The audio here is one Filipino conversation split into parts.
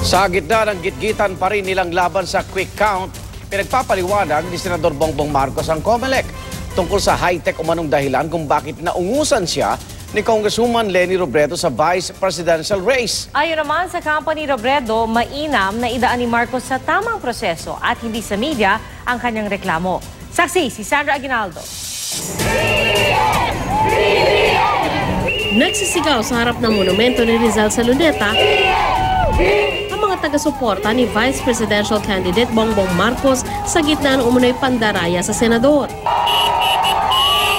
Sa gitna ng gitgitan pa rin nilang laban sa quick count, pinagpapaliwanag ni Senador Bongbong Marcos ang COMELEC tungkol sa high-tech umanong dahilan kung bakit naungusan siya ni Congresswoman Leni Robredo sa vice presidential race. Ayon naman sa kampo ni Robredo, mainam na idaan ni Marcos sa tamang proseso at hindi sa media ang kanyang reklamo. Saksi si Sandra Aguinaldo. Nagsisigaw sa harap ng monumento ni Rizal sa Luneta ang mga taga-suporta ni Vice Presidential Candidate Bongbong Marcos sa gitna ng umunoy pandaraya sa senador.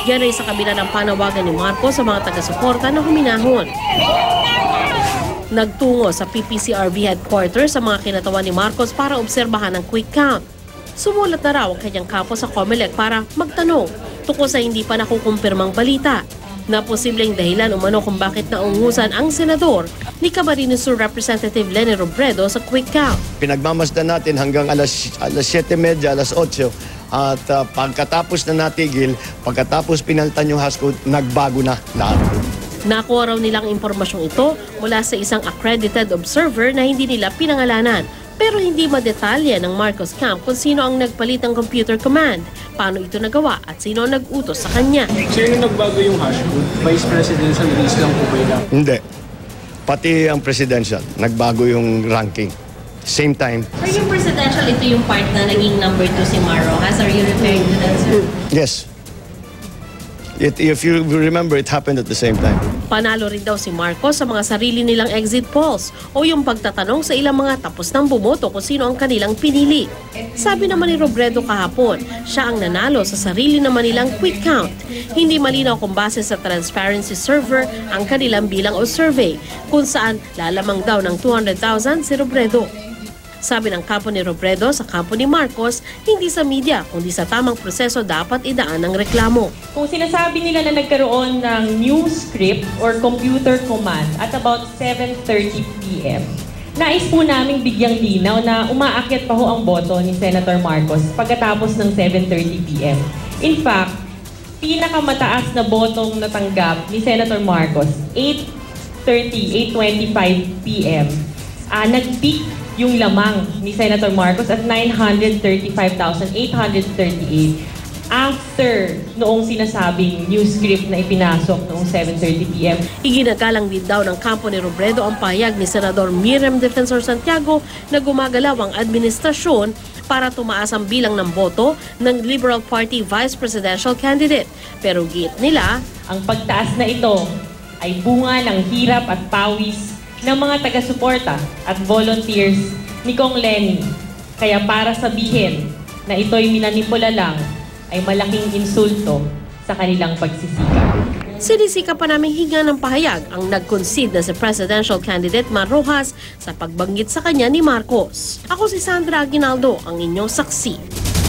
Yan ay sa kabila ng panawagan ni Marcos sa mga taga-suporta na huminahon. Nagtungo sa PPCRB headquarters sa mga kinatawan ni Marcos para obserbahan ang quick count. Sumulat na raw ang kanyang kampo sa COMELEC para magtanong tungkol sa hindi pa nakukumpirmang balita na posibleng dahilan umano kung bakit naungusan ang senador ni Camarines Sur Representative Leni Robredo sa quick count. Pinagmamasdan natin hanggang alas 7:30, alas 8 at pagkatapos na natigil, pagkatapos pinalitan yung hash code, nagbago na lahat. Nakuha raw nilang impormasyong ito mula sa isang accredited observer na hindi nila pinangalanan. Pero hindi madetalya ng Marcos camp kung sino ang nagpalit ng computer command, paano ito nagawa at sino ang nag-utos sa kanya. Sino nagbago yung hash code? Vice Presidential race lang po ba yun? Hindi. Pati ang presidential, nagbago yung ranking. Same time. Sir, yung presidential, ito yung part na naging number 2 si Marrojas. Are you referring to that, sir? Yes. If you remember, it happened at the same time. Panalo rin daw si Marcos sa mga sarili nilang exit polls o yung pagtatanong sa ilang mga tapos ng bumoto kung sino ang kanilang pinili. Sabi naman ni Robredo kahapon, siya ang nanalo sa sarili naman nilang quick count. Hindi malinaw kung base sa transparency server ang kanilang bilang o survey, kung saan lalamang daw ng 200,000 si Robredo. Sabi ng kampo ni Robredo sa kampo ni Marcos, hindi sa media kundi sa tamang proseso dapat idaan ang reklamo. Kung sinasabi nila na nagkaroon ng new script or computer command at about 7:30 p.m., nais po namin bigyang linaw na umaakyat pa ho ang boto ni Senator Marcos pagkatapos ng 7:30 p.m. In fact, pinakamataas na botong natanggap ni Senator Marcos, 8:25 p.m. Nag-peak yung lamang ni Senator Marcos at 935,838 after noong sinasabing new script na ipinasok noong 7:30 p.m. Iginagalang din daw ng kampo ni Robredo ang pahayag ni Senador Miriam Defensor Santiago na gumagalaw ang administrasyon para tumaas ang bilang ng boto ng Liberal Party Vice Presidential Candidate. Pero giit nila, ang pagtaas na ito ay bunga ng hirap at pawis ng mga taga-suporta at volunteers ni Kong Leni. Kaya para sabihin na ito'y minanipula lang ay malaking insulto sa kanilang pagsisikap. sinisika pa naming hinga ng pahayag ang nag-concede na si presidential candidate Marrojas sa pagbanggit sa kanya ni Marcos. Ako si Sandra Aguinaldo, ang inyong saksi.